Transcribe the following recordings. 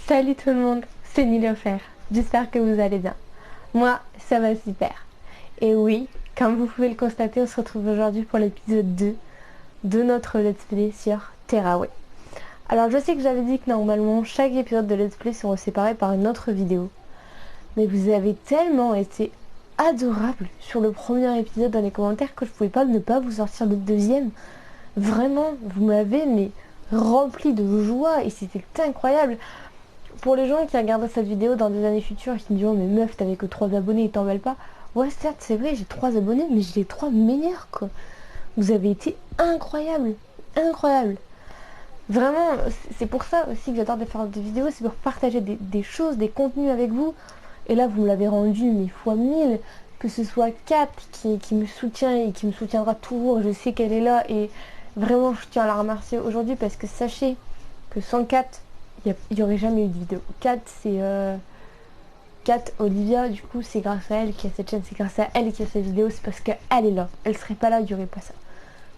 Salut tout le monde, c'est Nilofer. J'espère que vous allez bien. Moi, ça va super. Et oui, comme vous pouvez le constater, on se retrouve aujourd'hui pour l'épisode 2 de notre Let's Play sur Terraway. Alors je sais que j'avais dit que normalement chaque épisode de Let's Play serait séparé par une autre vidéo. Mais vous avez tellement été adorables sur le premier épisode dans les commentaires que je pouvais pas ne pas vous sortir le deuxième. Vraiment, vous m'avez rempli de joie et c'était incroyable. Pour les gens qui regardent cette vidéo dans des années futures et qui me diront mais meuf t'avais que 3 abonnés et t'en valent pas. Ouais certes c'est vrai j'ai 3 abonnés mais j'ai les 3 meilleurs quoi. Vous avez été incroyable. Incroyable. Vraiment c'est pour ça aussi que j'adore de faire des vidéos, c'est pour partager des choses, des contenus avec vous. Et là vous me l'avez rendu mais fois 1000. Que ce soit Kat qui me soutient et qui me soutiendra toujours, je sais qu'elle est là et vraiment je tiens à la remercier aujourd'hui parce que sachez que sans Kat il n'y aurait jamais eu de vidéo. Kat, c'est Kat Olivia, du coup, c'est grâce à elle qu'il y a cette chaîne, c'est grâce à elle qu'il y a cette vidéo, c'est parce qu'elle est là. Elle serait pas là, il n'y aurait pas ça.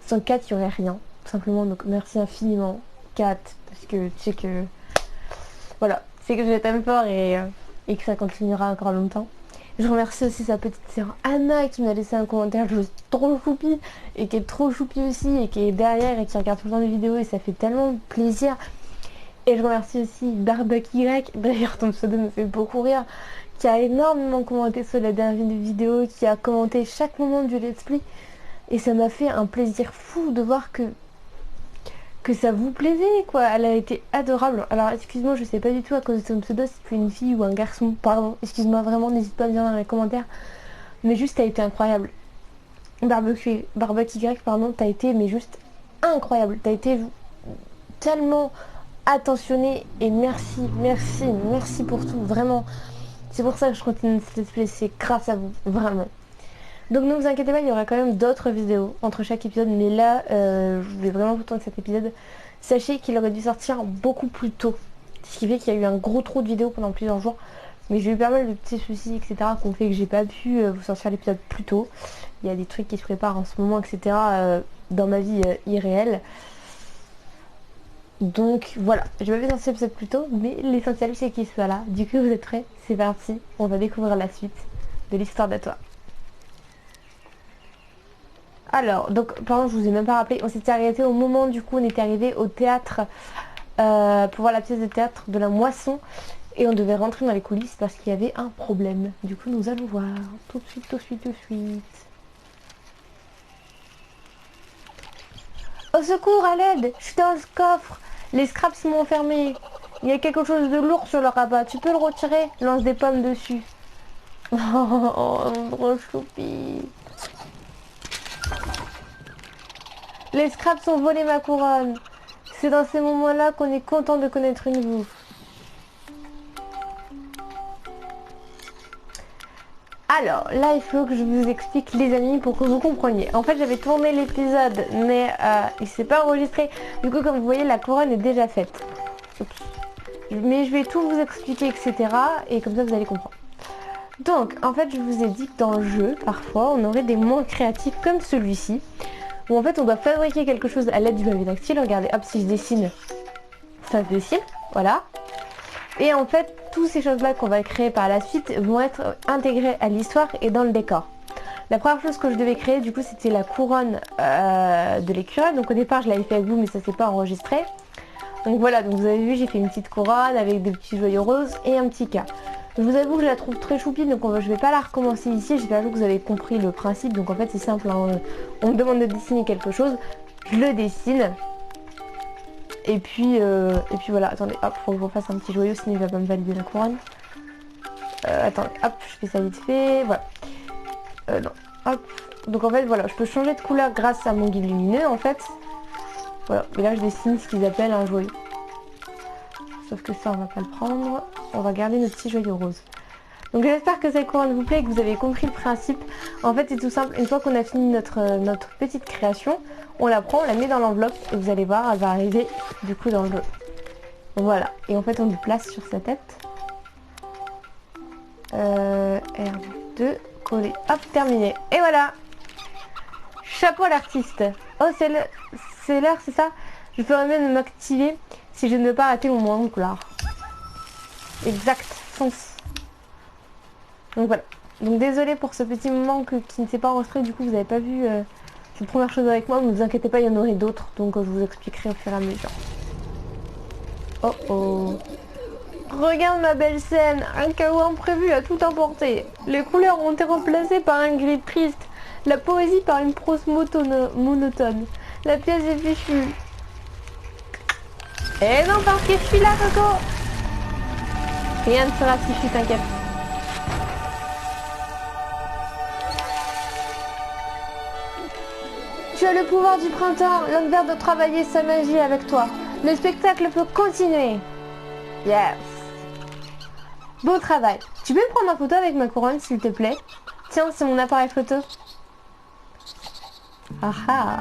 Sans Kat, il n'y aurait rien, tout simplement. Donc, merci infiniment, Kat, parce que tu sais que. Voilà, c'est que je t'aime fort et que ça continuera encore longtemps. Je remercie aussi sa petite sœur Anna qui m'a laissé un commentaire juste trop choupi et qui est trop choupi aussi et qui est derrière et qui regarde tout le temps les vidéos et ça fait tellement plaisir. Et je remercie aussi Barbecue Y, d'ailleurs ton pseudo me fait beaucoup rire, qui a énormément commenté sur la dernière vidéo, qui a commenté chaque moment du let's play. Et ça m'a fait un plaisir fou de voir que ça vous plaisait quoi. Elle a été adorable. Alors excuse-moi, je sais pas du tout à cause de ton pseudo si tu es une fille ou un garçon. Pardon, excuse-moi vraiment, n'hésite pas à me dire dans les commentaires. Mais juste, t'as été incroyable. Barbecue Y, pardon, t'as été mais juste incroyable. T'as été tellement attentionné et merci pour tout, vraiment. C'est pour ça que je continue ce let's play, c'est grâce à vous, vraiment. Donc ne vous inquiétez pas, il y aura quand même d'autres vidéos entre chaque épisode, mais là, je voulais vraiment vous tourner cet épisode. Sachez qu'il aurait dû sortir beaucoup plus tôt, ce qui fait qu'il y a eu un gros trou de vidéos pendant plusieurs jours. Mais j'ai eu pas mal de petits soucis, etc. qu'on fait que j'ai pas pu vous sortir l'épisode plus tôt. Il y a des trucs qui se préparent en ce moment, etc. Dans ma vie irréelle. Donc voilà, je vais faire cet épisode plus tôt, mais l'essentiel c'est qu'il soit là. Du coup vous êtes prêts? C'est parti, on va découvrir la suite de l'histoire de toi. Alors, donc pardon, je vous ai même pas rappelé, on s'était arrêté au moment du coup on était arrivé au théâtre pour voir la pièce de théâtre de la Moisson et on devait rentrer dans les coulisses parce qu'il y avait un problème. Du coup nous allons voir tout de suite, tout de suite, tout de suite. Au secours, à l'aide, je suis dans le coffre. Les scraps m'ont enfermé. Il y a quelque chose de lourd sur le rabat. Tu peux le retirer? Lance des pommes dessus. Oh, trop choupi. Les scraps ont volé ma couronne. C'est dans ces moments-là qu'on est content de connaître une bouffe. Alors, là, il faut que je vous explique, les amis, pour que vous compreniez. En fait, j'avais tourné l'épisode, mais il s'est pas enregistré. Du coup, comme vous voyez, la couronne est déjà faite. Oups. Mais je vais tout vous expliquer, etc. Et comme ça, vous allez comprendre. Donc, en fait, je vous ai dit que dans le jeu, parfois, on aurait des moments créatifs comme celui-ci. Où en fait, on doit fabriquer quelque chose à l'aide du papier tactile. Regardez, hop, si je dessine, ça se dessine. Voilà. Et en fait, toutes ces choses-là qu'on va créer par la suite vont être intégrées à l'histoire et dans le décor. La première chose que je devais créer, du coup, c'était la couronne de l'écureuil. Donc au départ, je l'avais fait avec vous, mais ça s'est pas enregistré. Donc voilà, donc vous avez vu, j'ai fait une petite couronne avec des petits joyaux roses et un petit cas. Je vous avoue que je la trouve très choupie, donc je vais pas la recommencer ici. J'espère que vous avez compris le principe. Donc en fait, c'est simple, hein. On me demande de dessiner quelque chose, je le dessine. Et puis voilà, attendez, hop, faut que je refasse un petit joyau, sinon il va pas me valider la couronne. Attendez, hop, je fais ça vite fait, voilà. Non, hop. Donc en fait, voilà, je peux changer de couleur grâce à mon guide lumineux, en fait. Voilà, et là je dessine ce qu'ils appellent un joyau. Sauf que ça, on va pas le prendre. On va garder notre petit joyau rose. Donc j'espère que cette couronne vous plaît et que vous avez compris le principe. En fait, c'est tout simple. Une fois qu'on a fini notre petite création, on la prend, on la met dans l'enveloppe et vous allez voir, elle va arriver du coup dans le jeu. Voilà. Et en fait, on le place sur sa tête. R2, coller. Hop, terminé. Et voilà. Chapeau à l'artiste. Oh, c'est l'heure, c'est ça? Je ferais mieux de m'activer si je ne veux pas rater mon moment de gloire. Exact, sens. Donc voilà. Donc désolé pour ce petit moment qui ne s'est pas enregistré, du coup vous n'avez pas vu cette première chose avec moi, mais ne vous inquiétez pas, il y en aurait d'autres, donc je vous expliquerai au fur et à mesure. Oh oh. Regarde ma belle scène, un chaos imprévu a tout emporté. Les couleurs ont été remplacées par un gris triste, la poésie par une prose monotone. La pièce est fichue. Eh non, parce que je suis là, Coco. Rien ne sera fichu, t'inquiète. Tu as le pouvoir du printemps, l'envers de travailler sa magie avec toi. Le spectacle peut continuer. Yes. Beau travail. Tu peux me prendre en photo avec ma couronne, s'il te plaît? Tiens, c'est mon appareil photo. Ah ah.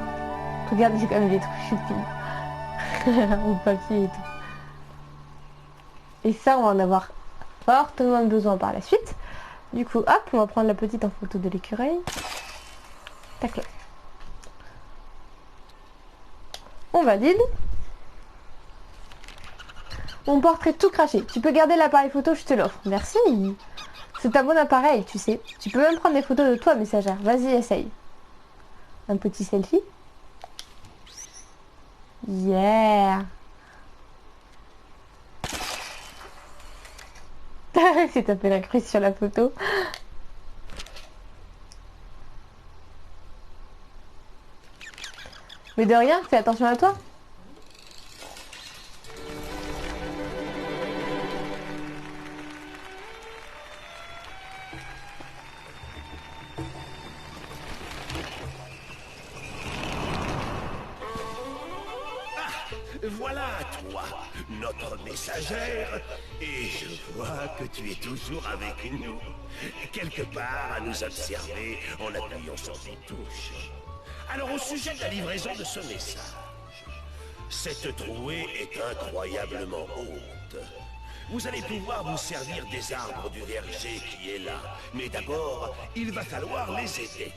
Regarde, j'ai quand même des trucs choupies. Au papier et tout. Et ça, on va en avoir fortement besoin par la suite. Du coup, hop, on va prendre la petite en photo de l'écureuil. Tac là. On valide. Mon portrait tout craché. Tu peux garder l'appareil photo, je te l'offre. Merci. C'est un bon appareil, tu sais. Tu peux même prendre des photos de toi, messagère. Vas-y, essaye. Un petit selfie. Yeah. C'est tapé la cruche sur la photo. Mais de rien, fais attention à toi. Voilà toi, notre messagère, et je vois que tu es toujours avec nous, quelque part à nous observer en appuyant sur des touches. Alors au sujet de la livraison de ce message, cette trouée est incroyablement haute. Vous allez pouvoir vous servir des arbres du verger qui est là, mais d'abord, il va falloir les aider.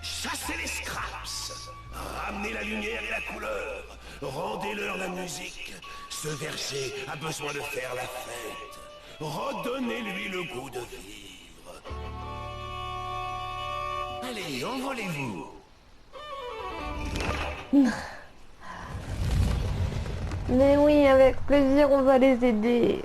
Chassez les scraps, ramenez la lumière et la couleur, rendez-leur la musique. Ce verger a besoin de faire la fête. Redonnez-lui le goût de vivre. Allez, envolez-vous. Mais oui, avec plaisir, on va les aider.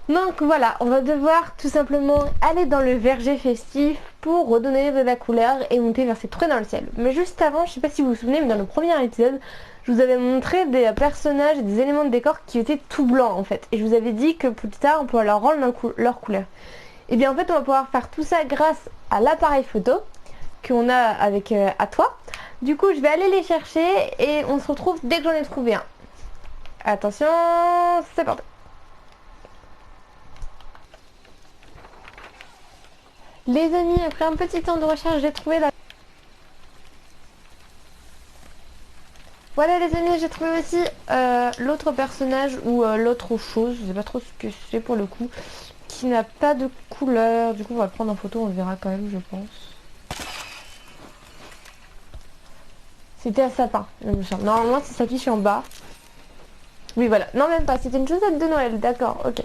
Donc voilà, on va devoir tout simplement aller dans le verger festif pour redonner de la couleur et monter vers ces trous dans le ciel. Mais juste avant, je sais pas si vous vous souvenez, mais dans le premier épisode, je vous avais montré des personnages et des éléments de décor qui étaient tout blancs en fait. Et je vous avais dit que plus tard, on pourrait leur rendre leur couleur. Et bien en fait, on va pouvoir faire tout ça grâce à l'appareil photo qu'on a avec à toi. Du coup, je vais aller les chercher et on se retrouve dès que j'en ai trouvé un. Attention, c'est parti. Les amis, après un petit temps de recherche, j'ai trouvé la... Voilà les amis, j'ai trouvé aussi l'autre personnage ou l'autre chose, je sais pas trop ce que c'est pour le coup, qui n'a pas de couleur. Du coup, on va le prendre en photo, on le verra quand même, je pense. C'était un sapin, il me semble. Normalement, ça s'affiche en bas. Oui, voilà. Non, même pas, c'était une chaussette de Noël, d'accord, ok.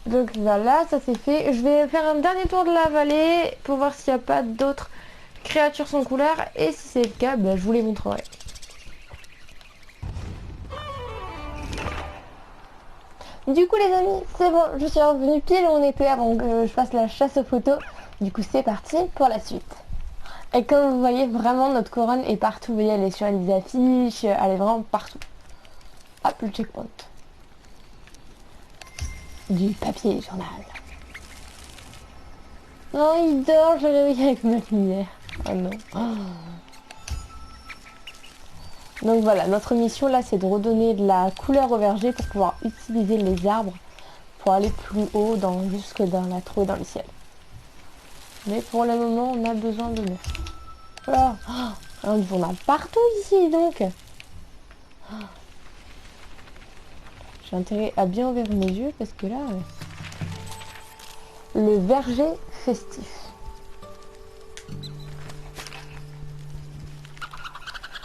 Donc voilà, ça c'est fait. Je vais faire un dernier tour de la vallée pour voir s'il n'y a pas d'autres créatures sans couleur. Et si c'est le cas, bah, je vous les montrerai. Du coup les amis, c'est bon, je suis revenue pile où on était avant que je fasse la chasse aux photos. Du coup c'est parti pour la suite. Et comme vous voyez, vraiment notre couronne est partout. Vous voyez, elle est sur les affiches, elle est vraiment partout. Hop, le checkpoint. Du papier journal. Non, il dort, je réveille avec ma lumière. Oh non. Oh. Donc voilà, notre mission là, c'est de redonner de la couleur au verger pour pouvoir utiliser les arbres pour aller plus haut, jusque dans la trouée dans le ciel. Mais pour le moment, on a besoin de neuf. Voilà. Oh, un journal partout ici, donc. Oh. J'ai intérêt à bien ouvrir mes yeux parce que là... Le verger festif.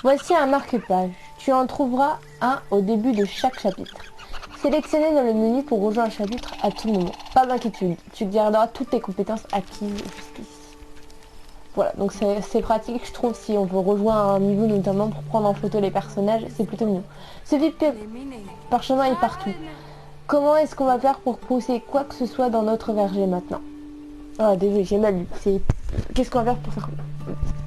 Voici un marque-page. Tu en trouveras un au début de chaque chapitre. Sélectionnez dans le menu pour rejoindre un chapitre à tout moment. Pas d'inquiétude, tu garderas toutes tes compétences acquises jusqu'ici. Voilà, donc c'est pratique, je trouve, si on veut rejoindre un niveau, notamment pour prendre en photo les personnages, c'est plutôt mieux. Ce vide parchemin est partout. Comment est-ce qu'on va faire pour pousser quoi que ce soit dans notre verger maintenant? Ah, désolé, j'ai mal lu. C'est qu'est-ce qu'on va faire pour faire...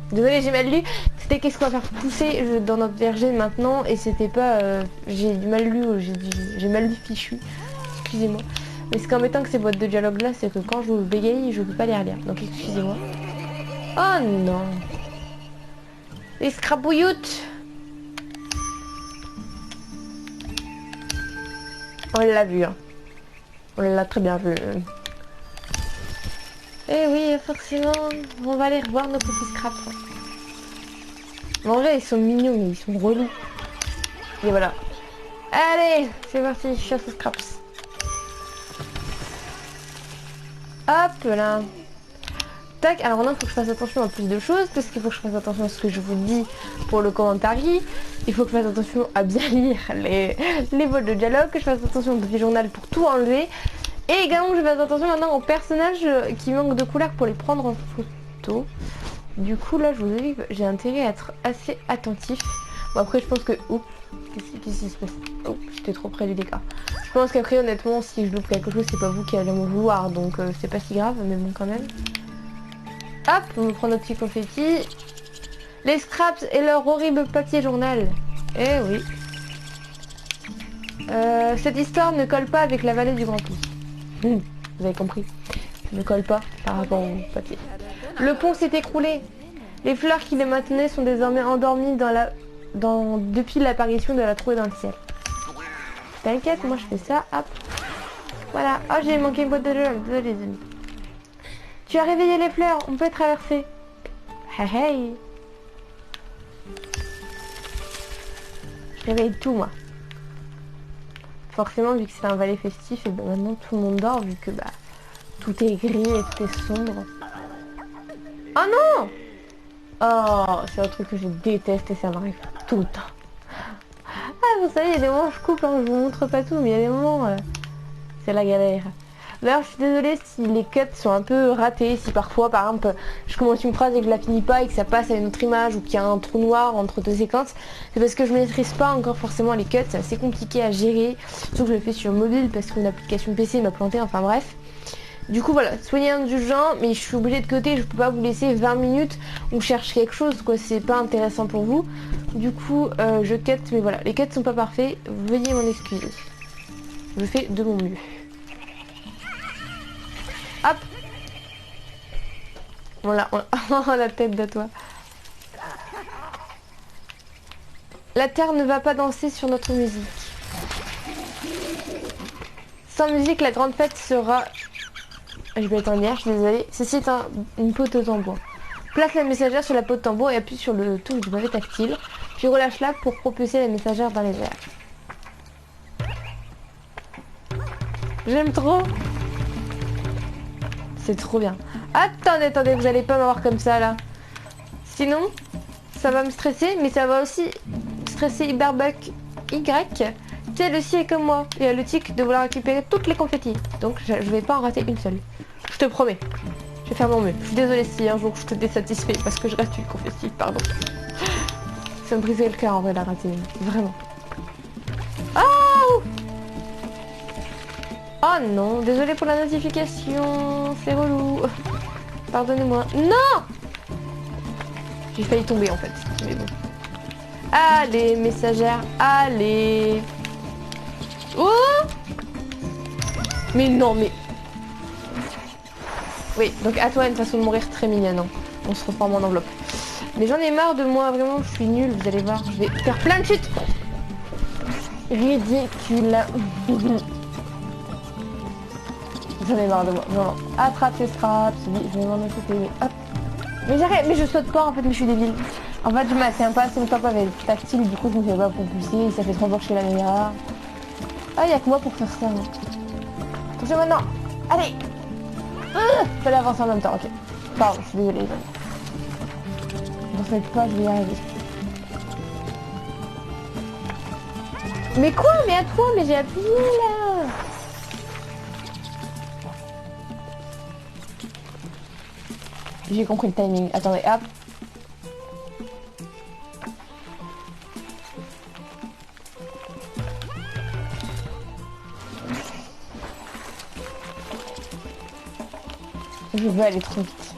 Désolé, j'ai mal lu. C'était qu'est-ce qu'on va faire pousser dans notre verger maintenant, et c'était pas... j'ai mal lu, j'ai mal lu fichu. Excusez-moi. Mais ce qui est embêtant que ces boîtes de dialogue là, c'est que quand je bégaye, je peux pas les relire. Donc excusez-moi. Oh non. Les scrapouilloutes. On l'a vu, hein. On l'a très bien vu. Eh oui, forcément, on va aller revoir nos petits scraps. En vrai, ils sont mignons, mais ils sont relous. Et voilà. Allez, c'est parti, chasse aux scraps. Hop là. Tac, alors maintenant il faut que je fasse attention à plus de choses, parce qu'il faut que je fasse attention à ce que je vous dis pour le commentaire. Il faut que je fasse attention à bien lire les vols de dialogue, que je fasse attention au petit journal pour tout enlever. Et également je fasse attention maintenant aux personnages qui manquent de couleurs pour les prendre en photo. Du coup là je vous ai dit que j'ai intérêt à être assez attentif. Bon après je pense que... Oups, qu'est-ce qui se passe? Oh, j'étais trop près du décor. Je pense qu'après honnêtement si je loupe quelque chose c'est pas vous qui allez m'en vouloir, donc c'est pas si grave, mais bon quand même. Hop, on va prendre notre petit confetti. Les scraps et leur horrible papier journal. Eh oui. Cette histoire ne colle pas avec la vallée du Grand Prix. Vous avez compris. Ne colle pas par rapport au papier. Le pont s'est écroulé. Les fleurs qui les maintenaient sont désormais endormies depuis l'apparition de la trouée dans le ciel. T'inquiète, moi je fais ça. Hop. Voilà. Oh, j'ai manqué une boîte de jeu. Désolé. Tu as réveillé les fleurs, on peut traverser. Hey hey. Je réveille tout moi. Forcément vu que c'est un valet festif, et ben maintenant tout le monde dort vu que bah tout est gris et tout est sombre. Oh non. Oh, c'est un truc que je déteste et ça m'arrive tout le temps. Ah vous savez, il y a des moments où je coupe, hein, je vous montre pas tout, mais il y a des moments c'est la galère. D'ailleurs je suis désolée si les cuts sont un peu ratés, si parfois par exemple je commence une phrase et que je la finis pas et que ça passe à une autre image ou qu'il y a un trou noir entre deux séquences, c'est parce que je maîtrise pas encore forcément les cuts, c'est assez compliqué à gérer, surtout que je le fais sur mobile parce qu'une application PC m'a planté, enfin bref. Du coup voilà, soyez indulgents, mais je suis obligée de côté, je peux pas vous laisser 20 minutes où je cherche quelque chose, quoi, c'est pas intéressant pour vous. Du coup je cut, mais voilà, les cuts sont pas parfaits, veuillez m'en excuser. Je fais de mon mieux. Hop. Voilà, on la tête de toi. La terre ne va pas danser sur notre musique. Sans musique, la grande fête sera... Je vais éteindre, je suis désolée. Ceci est une peau de tambour. Place la messagère sur la peau de tambour et appuie sur le touche du pavé tactile. Puis relâche-la pour propulser la messagère dans les airs. J'aime trop. C'est trop bien. Attendez, vous allez pas m'avoir comme ça là. Sinon, ça va me stresser, mais ça va aussi stresser Iberbuck Y. Qui elle aussi est comme moi. Et a le tic de vouloir récupérer toutes les confettis. Donc je vais pas en rater une seule. Je te promets. Je vais faire mon mieux. Je suis désolée si un jour je te désatisfais parce que je reste une confetti, pardon. Ça me brisait le cœur en vrai la rater. Vraiment. Oh! Oh non, désolé pour la notification, c'est relou. Pardonnez-moi. Non! J'ai failli tomber en fait, mais bon. Allez, messagère, allez. Oh! Mais non, mais... Oui, donc à toi une façon de mourir très mignonne. Hein. On se reforme en enveloppe. Mais j'en ai marre de moi, vraiment, je suis nulle, vous allez voir. Je vais faire plein de chutes. Ridicule. J'en ai marre de moi, vraiment. Attrape les scraps, je vais m'en occuper, mais hop. Mais j'arrête, mais je saute pas en fait, mais je suis débile. En fait, je maintiens pas assez longtemps avec le tactile, du coup je me fais pas propulser, ça fait trop fort chez la caméra. Ah, il y a que moi pour faire ça. Hein. Attention maintenant. Allez. Fallait avancer en même temps, ok. Pardon, je suis désolée. Ne faites pas, je vais y arriver. Mais quoi? Mais à toi? Mais j'ai appuyé là. J'ai compris le timing. Attendez, hop. Je veux aller trop vite.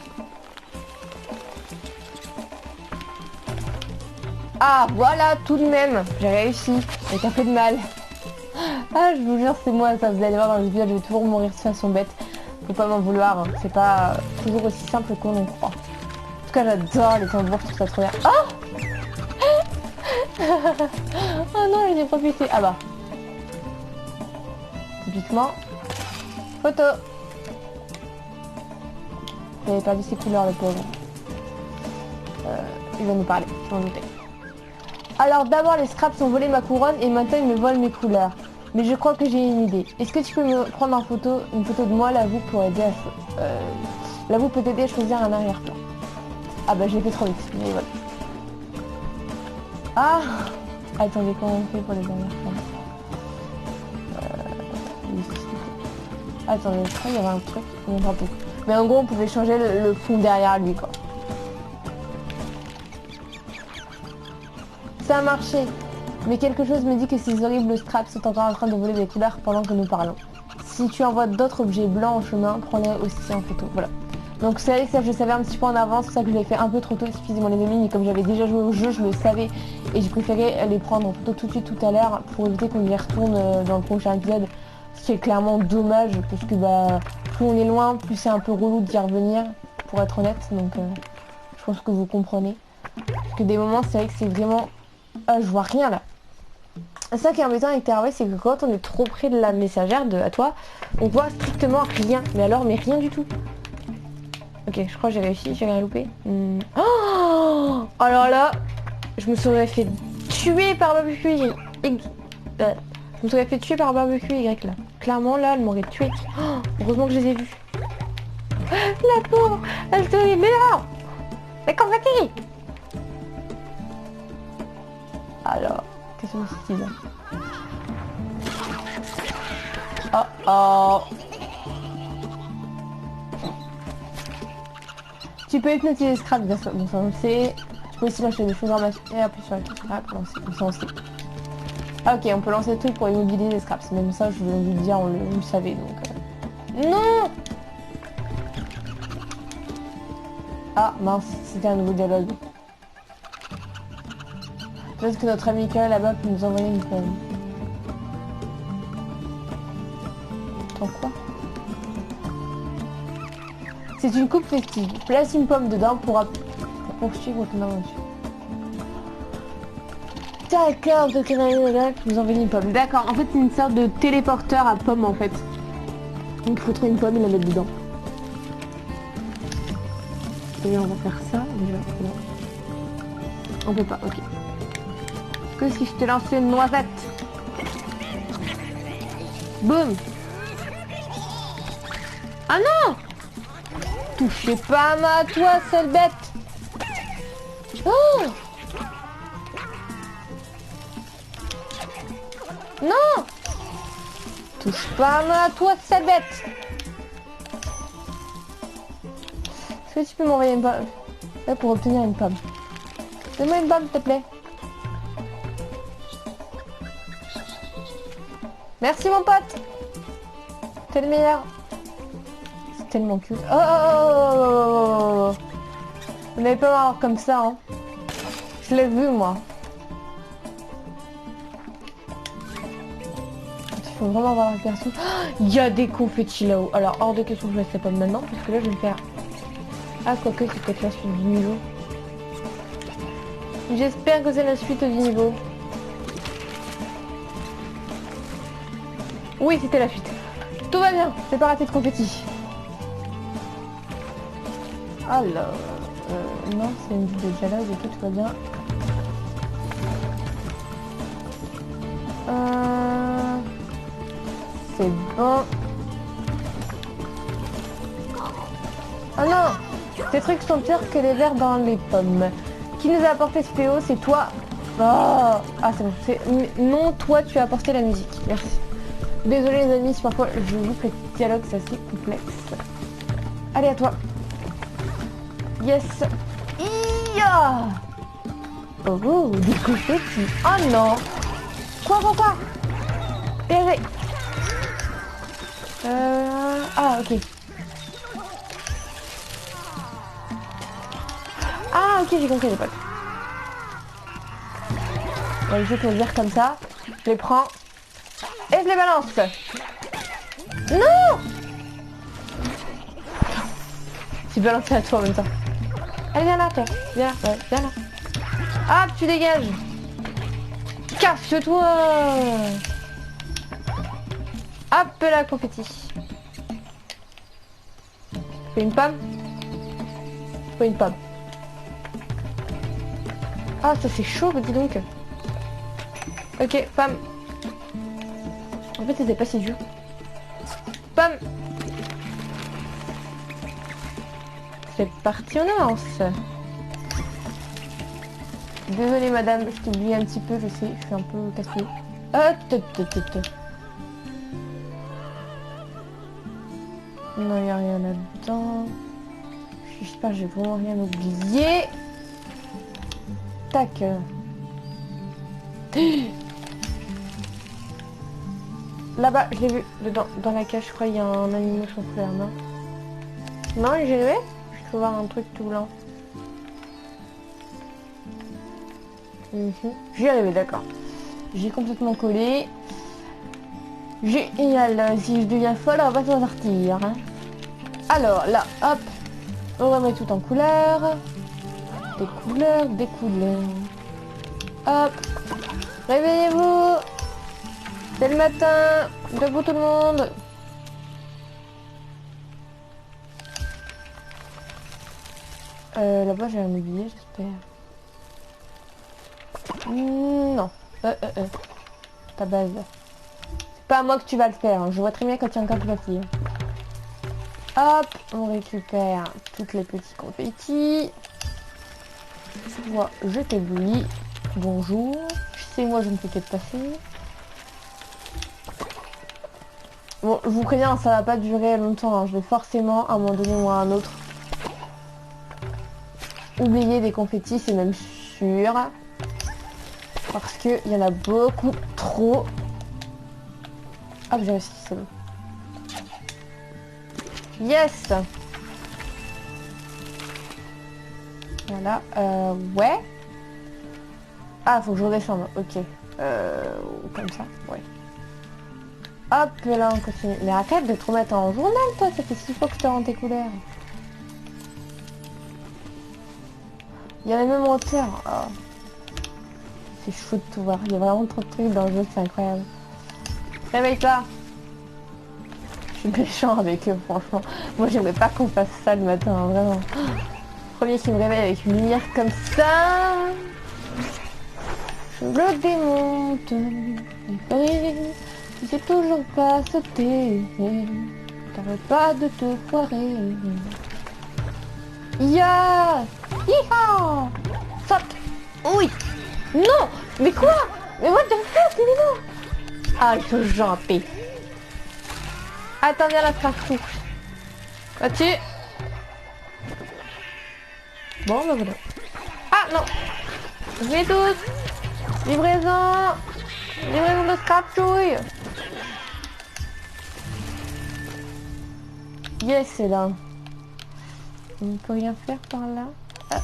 Ah, voilà, tout de même. J'ai réussi. Avec un peu de mal. Ah, je vous jure, c'est moi, ça. Vous allez voir dans le vidéo, je vais toujours mourir de façon bête. Faut pas m'en vouloir. Hein. C'est pas toujours aussi simple qu'on en croit. En tout cas, j'adore les tambours, je trouve ça trop bien. Oh oh non, j'ai profité. Ah bah. Typiquement. Photo. Il avait perdu ses couleurs, le pauvre. Il va nous parler, je m'en doutais. Alors d'abord, les scraps ont volé ma couronne et maintenant ils me volent mes couleurs. Mais je crois que j'ai une idée. Est-ce que tu peux me prendre une photo de moi, l'avoue, pour aider à... l'avoue peut t'aider à choisir un arrière-plan. Ah bah j'ai fait trop vite, mais voilà. Ah attendez, comment on fait pour les arrière-plans? Attendez, je crois qu'il y avait un truc, mais en gros on pouvait changer le fond derrière lui quoi. Ça a marché, mais quelque chose me dit que ces horribles scraps sont encore en train de voler des couleurs pendant que nous parlons. Si tu envoies d'autres objets blancs en chemin, prends-les aussi en photo. Voilà. Donc c'est vrai que ça je savais un petit peu en avance, c'est ça que je l'ai fait un peu trop tôt, excusez-moi les amis, mais comme j'avais déjà joué au jeu, je le savais et j'ai préféré les prendre en photo tout de suite tout à l'heure pour éviter qu'on y retourne dans le prochain épisode. Ce qui est clairement dommage parce que bah plus on est loin, plus c'est un peu relou d'y revenir, pour être honnête, donc je pense que vous comprenez. Parce que des moments c'est vrai que c'est vraiment... Ah, je vois rien là. Ça qui est embêtant avec Terraway, c'est que quand on est trop près de la messagère à toi, on voit strictement rien. Mais alors, mais rien du tout. Ok, je crois que j'ai réussi, j'ai rien loupé. Oh alors là, je me serais fait tuer par barbecue Y. Je me serais fait tuer par barbecue Y là. Clairement là, elle m'aurait tué. Oh, heureusement que je les ai vus. La pauvre, elle se dit, mais non, mais qu'en fait-il? Alors, qu'est-ce que c'est là? Oh oh. Tu peux hypnotiser les scraps, bon ça on le sait. Tu peux aussi lâcher des choses en masse et appuyer sur les scraps, lancer, comme ça on sait. Ah ok, on peut lancer le truc pour immobiliser les scraps, même ça je voulais vous le dire, on le savait donc... Non. Ah mince, c'était un nouveau dialogue. Peut-être que notre ami Kyle là-bas peut nous envoyer une pomme. Attends quoi? C'est une coupe festive. Place une pomme dedans pour poursuivre ton aventure. D'accord, donc nous envoyer une pomme. D'accord, en fait c'est une sorte de téléporteur à pomme en fait. Donc il faut trouver une pomme et la mettre dedans. Et on va faire ça déjà. Non. On peut pas, ok. Que si je te lançais une noisette? Boum. Ah non! Touchez pas à toi, sale bête! Oh! Non! Touche pas à toi, sale bête! Est-ce que tu peux m'envoyer une pomme? Ouais, pour obtenir une pomme. Donne-moi une pomme, s'il te plaît. Merci mon pote. T'es le meilleur. C'est tellement cute. Oh, oh, oh, oh, oh. Vous n'avez pas marre comme ça, hein. Je l'ai vu, moi. Il faut vraiment avoir un perso. Il y a des confettis là-haut. Alors, hors de question que je laisse la pomme maintenant, parce que là, je vais me faire... Ah, quoique, c'est peut-être la suite du niveau. J'espère que c'est la suite du niveau. Oui, c'était la fuite. Tout va bien, j'ai pas raté de confetti. Alors, non, c'est une vidéo de dialogue et tout va bien. C'est bon. Oh non, ces trucs sont pires que les vers dans les pommes. Qui nous a apporté ce fléau? C'est toi. Oh. Ah c'est bon. Non, toi tu as apporté la musique. Merci. Désolé les amis si parfois je loupe les dialogues, c'est assez complexe. Allez à toi. Yes. Iya. Oh, des confettis. Oh non. Quoi. Dégagez. Ah ok. Ah ok, j'ai compris les potes. Ouais, je vais te dire comme ça. Je les prends. Et je les balance. Non. Tu balances à toi en même temps. Allez, viens là, toi. Viens là, ouais, viens là. Hop, tu dégages. Casse-toi. Hop là, confetti. Fais une pomme. Fais une pomme. Ah, ça c'est chaud, dis donc. Ok, pomme. En fait, c'était pas si dur. Pomme. C'est parti, on avance. Désolée madame, je t'ai oublié un petit peu, je sais, je suis un peu casse-pied. Non, il n'y a rien là-dedans. J'espère que j'ai vraiment rien oublié. Tac. Là-bas, je l'ai vu, dedans, dans la cage, je crois, il y a un animal sans couleur, non? Non, j'ai levé. Je peux voir un truc tout blanc. J'y arrivé, d'accord. J'ai complètement collé. Génial. Si je deviens folle, on va s'en sortir. Hein. Alors, là, hop. On remet tout en couleur. Des couleurs. Hop. Réveillez-vous. C'est le matin. Debout tout le monde. Là-bas, j'ai un oublié, j'espère. Non. Ta base. C'est pas à moi que tu vas le faire. Hein. Je vois très bien quand il y a encore de papier. Hop, on récupère toutes les petits confettis. Moi, je t'éblouis. Bonjour. C'est moi, je ne fais que te passer. Bon, je vous préviens, ça va pas durer longtemps. Hein. Je vais forcément, à un moment donné ou à un autre, oublier des confettis, c'est même sûr. Parce qu'il y en a beaucoup trop. Hop, j'ai réussi, c'est bon. Yes. Voilà, ouais. Ah, faut que je redescende, ok. Comme ça, ouais. Hop, là, on continue. Mais arrête de te remettre en journal, toi, ça fait 6 fois que je te rends tes couleurs. Il y a la même hauteur. Oh. C'est chaud de tout voir. Il y a vraiment trop de trucs dans le jeu, c'est incroyable. Réveille-toi. Je suis méchant avec eux, franchement. Moi, j'aimerais pas qu'on fasse ça le matin, hein, vraiment. Premier qui me réveille avec une lumière comme ça. Je le démonte. Tu sais toujours pas sauter. T'arrêtes pas de te foirer. Ya! Hi-ha! Saute! Oui! Non! Mais quoi? Mais what the fuck? Mais non! Ah, ils sont gentils. Attends, viens la partout. Vas-tu? Bon, bah voilà. Ah, non! Je vais tous! Livraison! Livraison de scratchouille! Yes, c'est là. On ne peut rien faire par là. Ah.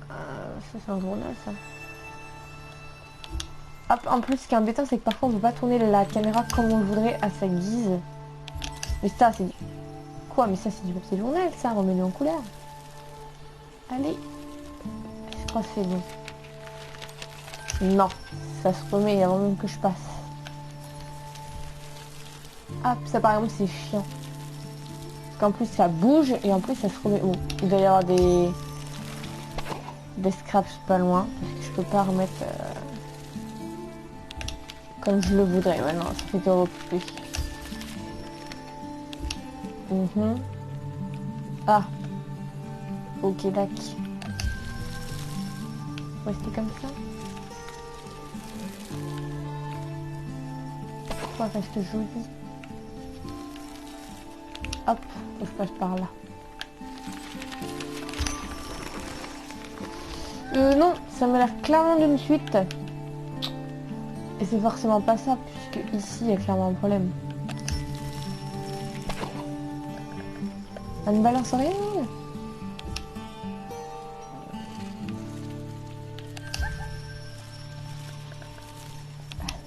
Ça c'est un journal ça. Hop, en plus ce qui est embêtant c'est que parfois on ne peut pas tourner la caméra comme on le voudrait à sa guise. Mais ça c'est... Quoi? Mais ça c'est du papier journal ça, remets-le en couleur. Allez. Je crois que c'est bon. Non, ça se remet avant même que je passe. Hop, ça par exemple c'est chiant. Parce qu'en plus ça bouge et en plus ça se remet... Bon, il doit y avoir des scraps pas loin. Parce que je peux pas remettre comme je le voudrais. Ouais non, ça fait que repousser. Ah, Ok, d'accord. Rester comme ça. Pourquoi reste joli? Hop, faut que je passe par là. Non, ça m'a l'air clairement d'une suite. Et c'est forcément pas ça, puisque ici il y a clairement un problème. Ça ne balance rien.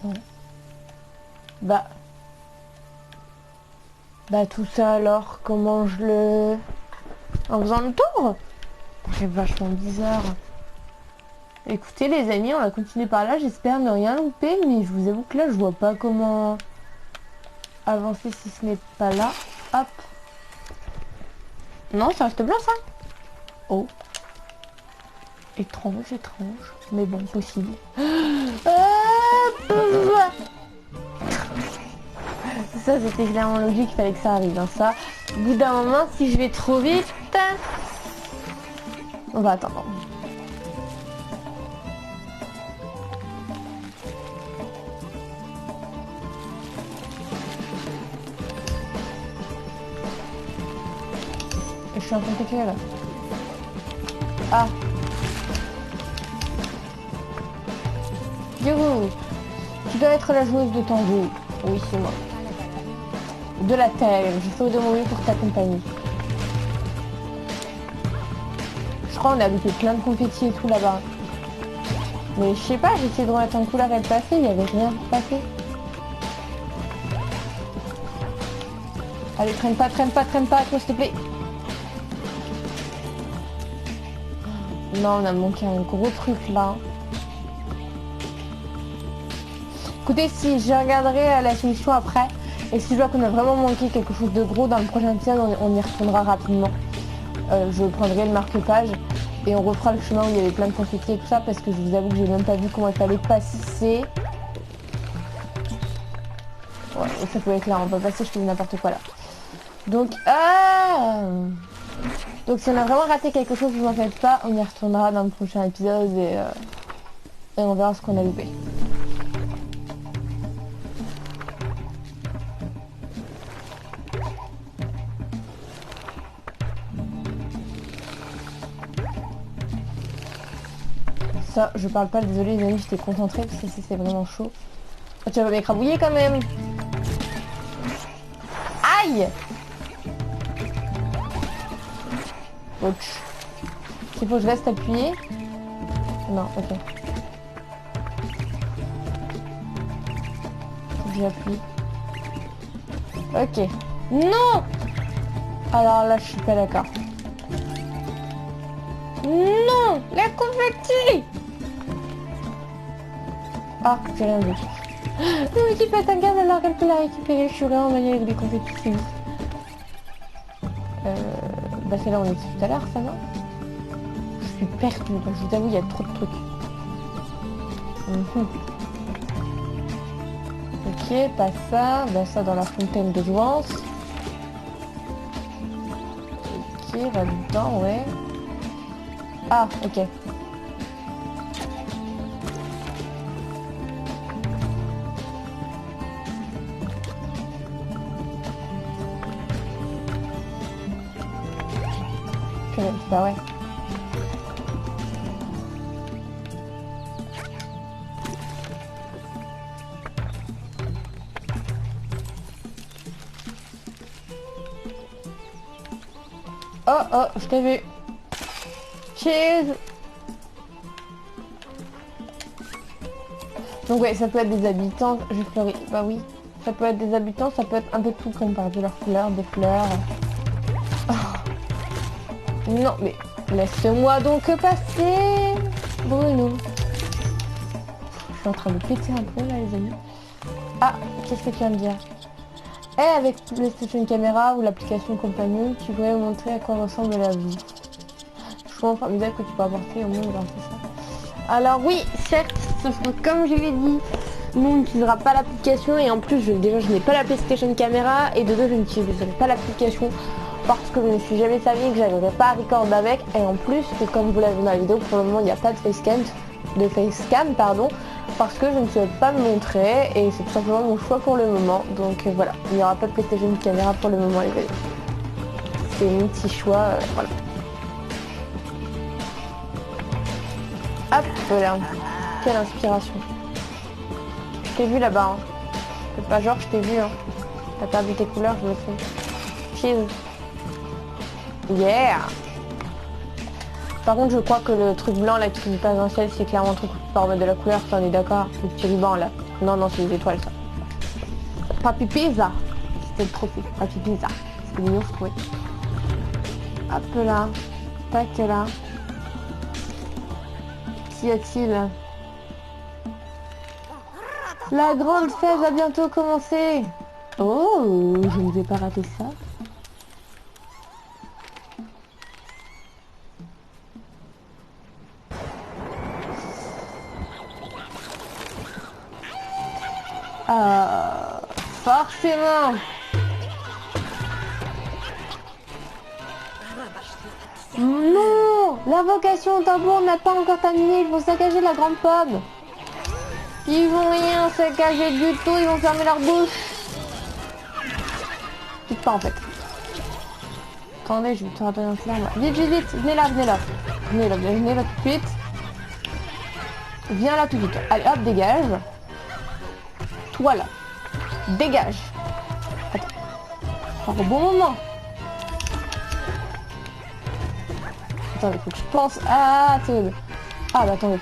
Non. Bah tout ça alors, comment je le... En faisant le tour? C'est vachement bizarre. Écoutez les amis, on va continuer par là, j'espère ne rien louper, mais je vous avoue que là je vois pas comment avancer si ce n'est pas là. Hop. Non, ça reste blanc ça. Oh. Étrange, étrange. Mais bon, possible. Ça c'était clairement logique, il fallait que ça arrive. Hein. Ça, au bout d'un moment, si je vais trop vite, on va attendre. Je suis en train de t'écrire là. Ah. Yourou, tu dois être la joueuse de tango. Oui, c'est moi. De la terre, je ferai de mon mieux pour t'accompagner. Je crois qu'on a loupé plein de confettis et tout là-bas. Mais je sais pas, j'ai essayé de remettre en couleur et de passer, il n'y avait rien pour passer. Allez, traîne pas, toi s'il te plaît. Non, on a manqué un gros truc là. Écoutez, si je regarderai la solution après, et si je vois qu'on a vraiment manqué quelque chose de gros dans le prochain épisode, on y retournera rapidement. Je prendrai le marque-page et on refera le chemin où il y avait plein de confettis et tout ça, parce que je vous avoue que j'ai même pas vu comment il fallait passer. Ouais, et ça peut être là, on va passer, je fais n'importe quoi là. Donc, donc si on a vraiment raté quelque chose, vous en faites pas, on y retournera dans le prochain épisode et on verra ce qu'on a loupé. Ça, je parle pas, désolé les amis, j'étais concentrée parce que c'est vraiment chaud. Oh, tu vas m'écrabouiller quand même. Aïe. Ouch. Il faut que je reste appuyé. Non, ok. Faut que j'appuie. Ok. Non. Alors là, je suis pas d'accord. Non, la confetti. Ah, j'ai rien vu. Ne me dis pas ta gamme alors qu'elle peut la récupérer. Je suis vraiment maniée avec des confettis, c'est ouf. Bah c'est là où on était tout à l'heure, ça non? Je suis perdue, donc je vous avoue, il y a trop de trucs. Ok, pas ça. Bah ça dans la fontaine de jouvence. Ok, va dedans, ouais. Ah, ok. Bah ouais. Oh, je t'ai vu. Cheers. Donc ouais, ça peut être des habitants. J'ai fleuri. Bah oui. Ça peut être des habitants, ça peut être un peu tout comme par de leurs couleurs, des fleurs. Oh. Non, mais laisse-moi donc passer, Bruno. Je suis en train de péter un peu là, les amis. Ah, qu'est-ce que tu vas me dire? Eh, avec PlayStation Camera ou l'application Companion, tu pourrais montrer à quoi ressemble la vie. Je trouve formidable que tu peux apporter au monde grâce à ça. Alors oui, certes, sauf que comme je l'ai dit, nous on n'utilisera pas l'application et en plus déjà je n'ai pas la PlayStation Camera et de deux je n'utiliserai pas l'application. parce que je ne me suis jamais servi et que j'arriverai pas à record avec. Et en plus, que comme vous l'avez vu dans la vidéo, pour le moment il n'y a pas de facecam, pardon, parce que je ne souhaite pas me montrer et c'est tout simplement mon choix pour le moment. Donc voilà, il n'y aura pas de PlayStation caméra pour le moment les gars. C'est mon petit choix, voilà. Hop là, quelle inspiration. Je t'ai vu là-bas, hein. C'est pas genre je t'ai vu, hein. T'as perdu tes couleurs, je me fais. Cheese. Yeah. Par contre, je crois que le truc blanc là qui passe dans le ciel, c'est clairement un truc pour remettre de la couleur, ça on est d'accord. Le petit ruban là. Non, non, c'est les étoiles ça. Papi Pizza. C'était le trophée. Papi Pizza. C'était mignon, je trouvais. Hop là. Tac là. Qu'y a-t-il? La grande fête va bientôt commencer. Oh, je ne vais pas rater ça. Ah, forcément. Non, l'invocation au tambour n'a pas encore terminé. Ils vont saccager la grande pomme. Ils vont rien saccager du tout. Ils vont fermer leur bouche. Quitte pas en fait. Attendez, je vais te rappeler un flamme. Vite, vite, vite. Venez là, venez là. Venez là, venez là tout de suite. Viens là tout de suite. Allez, hop, dégage. Toi là. Dégage. Attends. Par au bon moment. Attendez, faut que je pense. Ah, attendez. Ah, bah attendez.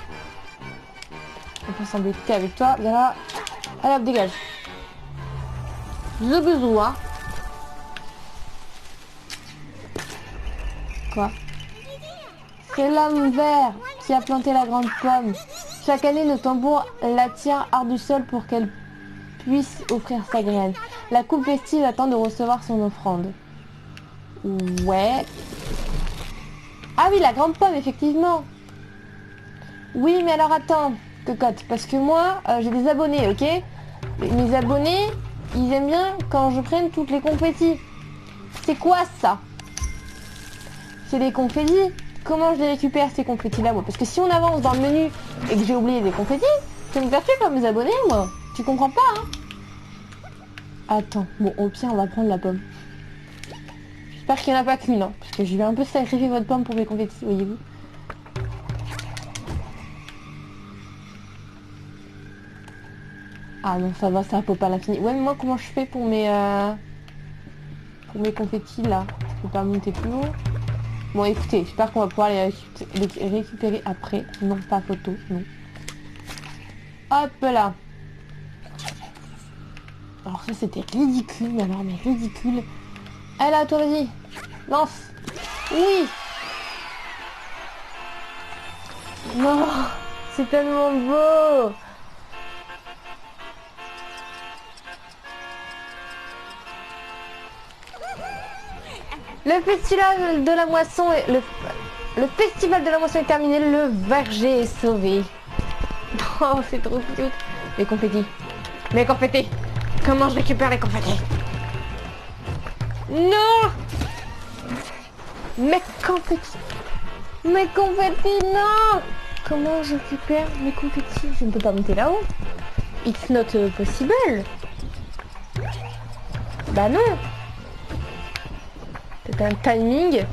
On peut s'embêter avec toi. Viens là. Allez hop, dégage. The besoin. Quoi? C'est l'homme vert qui a planté la grande pomme. Chaque année, le tambour la tire hors du sol pour qu'elle puisse offrir sa graine. La coupe festive attend de recevoir son offrande. Ouais. Ah oui, la grande pomme, effectivement. Oui, mais alors attends, cocotte, parce que moi, j'ai des abonnés, ok? Mes abonnés, ils aiment bien quand je prenne toutes les confettis. C'est quoi ça? C'est des confettis. Comment je les récupère ces confettis là moi? Parce que si on avance dans le menu et que j'ai oublié des confettis, je vais me faire tuer par mes abonnés moi. Tu comprends pas hein? Attends, bon au pire on va prendre la pomme. J'espère qu'il n'y en a pas qu'une hein, parce que je vais un peu sacrifier votre pomme pour mes confettis, voyez-vous. Ah non ça va, ça faut pas l'infini. Ouais mais moi comment je fais pour mes confettis là? Je peux pas monter plus haut. Bon écoutez, j'espère qu'on va pouvoir les récupérer après. Non, pas photo, non. Hop là. Alors ça c'était ridicule, mais alors mais ridicule. Allez là, toi vas-y. Lance. Oui. Non, c'est tellement beau. Le festival de la moisson est le festival de la moisson est terminé, le verger est sauvé. Oh, c'est trop cute. Les confettis. Mes confettis. Comment je récupère les confettis? Non. Mes confettis. Mes confettis, non. Comment je récupère mes confettis? Je ne peux pas monter là-haut. It's not possible. Bah non. C'est un timing.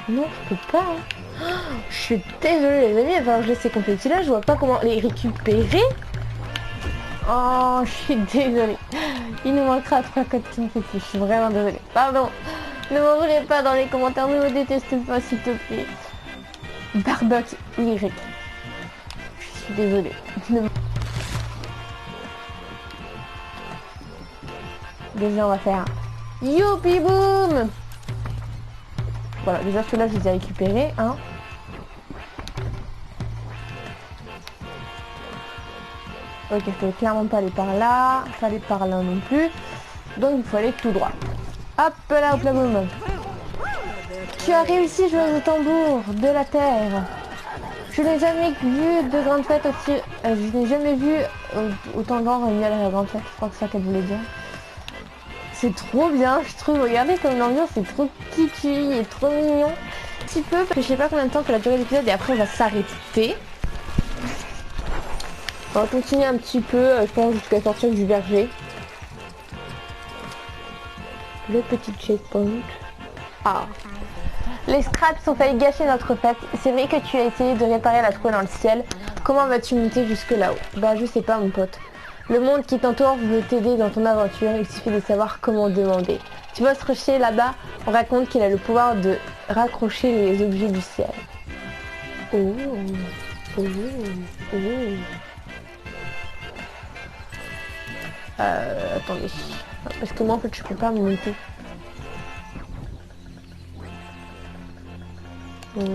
Non, je peux pas. Hein. Oh, je suis désolée les amis, il va falloir que je laisse ces confettis là, je vois pas comment les récupérer. Oh, je suis désolée. Il nous manquera 3 codes confettis, je suis vraiment désolée. Pardon. Ne m'en voulez pas dans les commentaires, ne me détestez pas s'il te plaît. Bardock Y. Je suis désolée. Déjà on va faire youpi boom. Voilà, déjà ceux-là je les ai récupérés, hein. Ok, je peux clairement pas aller par là, pas aller par là non plus. Donc il faut aller tout droit. Hop là, hop là, boum. Tu as réussi, joueuse de tambour de la terre. Je n'ai jamais vu de grande fête aussi. Je n'ai jamais vu autant de gens réunis à la grande fête. Je crois que c'est ça qu'elle voulait dire. c'est trop bien, je trouve. Regardez comme l'ambiance est trop kitschy et trop mignon. Un petit peu, parce que je sais pas combien de temps que la durée de l'épisode et après on va s'arrêter. On va continuer un petit peu, je pense, jusqu'à sortir du verger. Le petit checkpoint. Ah. Les scraps ont failli gâcher notre fête. C'est vrai que tu as essayé de réparer la trouée dans le ciel. Comment vas-tu monter jusque là-haut? Bah je sais pas mon pote. Le monde qui t'entoure veut t'aider dans ton aventure. Il suffit de savoir comment demander. Tu vois ce rocher là-bas? On raconte qu'il a le pouvoir de raccrocher les objets du ciel. Oh. Oh. Oh. Attendez. Parce que moi en fait je peux pas monter. Ouais,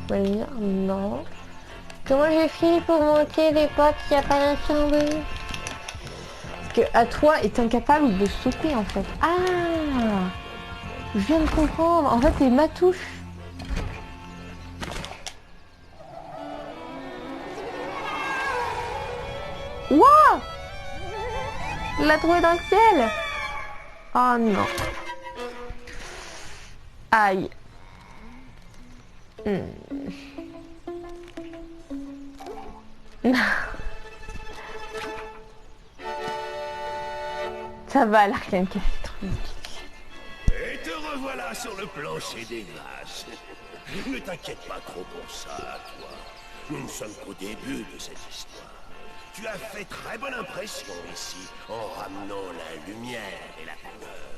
je vais dire non. Comment j'ai fait pour monter les potes, il n'y a pas d'incendie? Parce que à toi est incapable de sauter en fait. Ah, je viens de comprendre. En fait c'est ma touche. Wouah, la trouée dans le ciel. Oh non. Aïe. Ça va, l'Arcane Café trop vite. Et te revoilà sur le plancher des vaches. Ne t'inquiète pas trop pour ça, toi. Nous ne sommes qu'au début de cette histoire. Tu as fait très bonne impression ici, en ramenant la lumière et la couleur.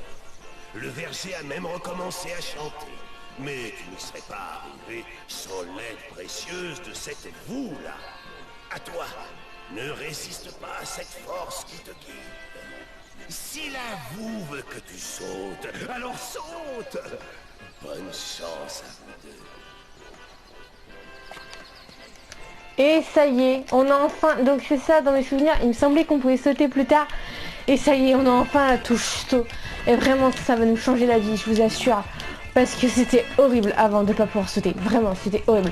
Le verger a même recommencé à chanter. Mais tu n'y serais pas arrivé sans l'aide précieuse de cette voue-là. À toi, ne résiste pas à cette force qui te guide. Si la voue veut que tu sautes, alors saute. Bonne chance à vous deux. Et ça y est, on a enfin... Donc c'est ça, dans mes souvenirs, il me semblait qu'on pouvait sauter plus tard. Et ça y est, on a enfin la touche saut. Et vraiment, ça va nous changer la vie, je vous assure. Parce que c'était horrible avant de ne pas pouvoir sauter. Vraiment, c'était horrible.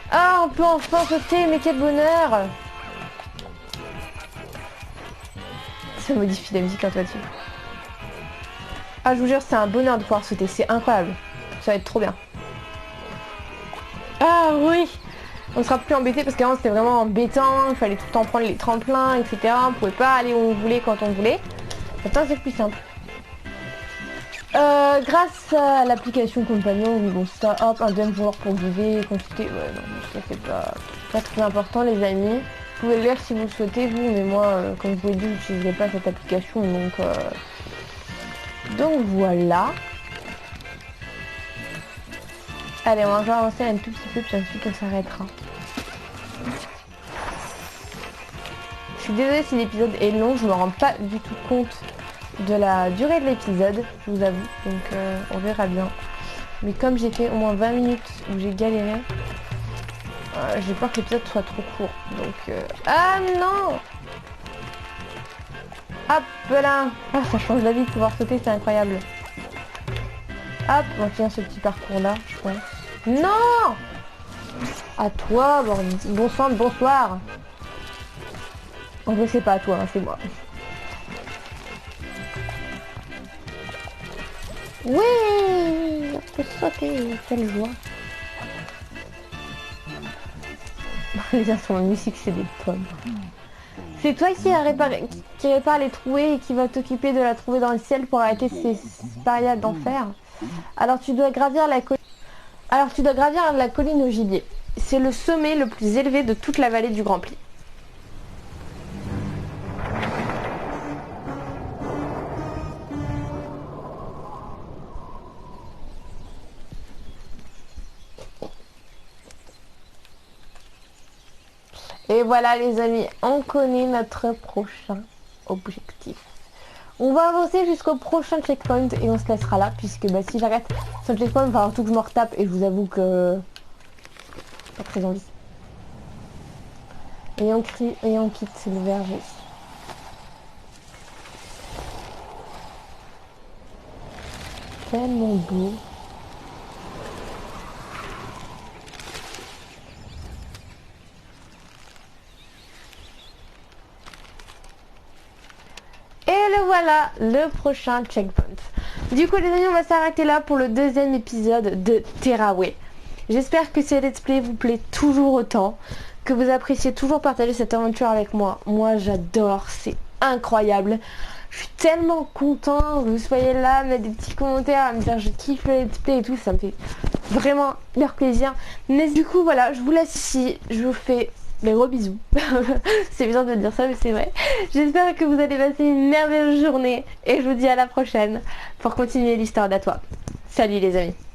Ah, on peut enfin sauter, mais quel bonheur! Ça modifie la musique en toiture. Ah, je vous jure, c'est un bonheur de pouvoir sauter. C'est incroyable. Ça va être trop bien. Ah oui! On sera plus embêté parce qu'avant c'était vraiment embêtant. Il fallait tout le temps prendre les tremplins, etc. On pouvait pas aller où on voulait quand on voulait. Maintenant c'est plus simple. Grâce à l'application compagnon, oui bon ça, hop, un deuxième joueur pour guider, consulter. Ouais non, ça c'est pas très important les amis. Vous pouvez le lire si vous le souhaitez vous, mais moi comme je vous l'ai dit, je n'utiliserai pas cette application donc voilà. Allez, on va avancer un tout petit peu puis ensuite on s'arrêtera. Je suis désolée si l'épisode est long, je me rends pas du tout compte de la durée de l'épisode, je vous avoue, donc on verra bien. Mais comme j'ai fait au moins 20 minutes où j'ai galéré, j'ai peur que l'épisode soit trop court. Donc ah non! Hop là! Ah, ça change la vie de pouvoir sauter, c'est incroyable. Hop, on tient ce petit parcours là, je pense. Non! À toi, bon sang, bonsoir. En vrai, c'est pas à toi, hein, c'est moi. Oui, on peut sauter, quelle joie. Les instruments de musique, c'est des pommes. C'est toi qui répare les trouées et qui va t'occuper de la trouver dans le ciel pour arrêter ces parias d'enfer. Alors tu dois gravir la colline au gibier. C'est le sommet le plus élevé de toute la vallée du Grand Pli. Et voilà les amis, on connaît notre prochain objectif. On va avancer jusqu'au prochain checkpoint et on se laissera là puisque bah, si j'arrête sur le checkpoint, il va falloir tout que je me retape et je vous avoue que pas très envie. Et on crie et on quitte le verger. Tellement beau. Et le voilà le prochain checkpoint. Du coup les amis, on va s'arrêter là pour le deuxième épisode de Terraway. J'espère que ce let's play vous plaît toujours autant, que vous appréciez toujours partager cette aventure avec moi. Moi j'adore, c'est incroyable. Je suis tellement content que vous soyez là, mettre des petits commentaires, à me dire je kiffe le let's play et tout, ça me fait vraiment leur plaisir. Mais du coup voilà, je vous laisse ici, je vous fais des gros bisous. C'est bizarre de dire ça mais c'est vrai. J'espère que vous allez passer une merveilleuse journée et je vous dis à la prochaine pour continuer l'histoire d'Atois. Salut les amis.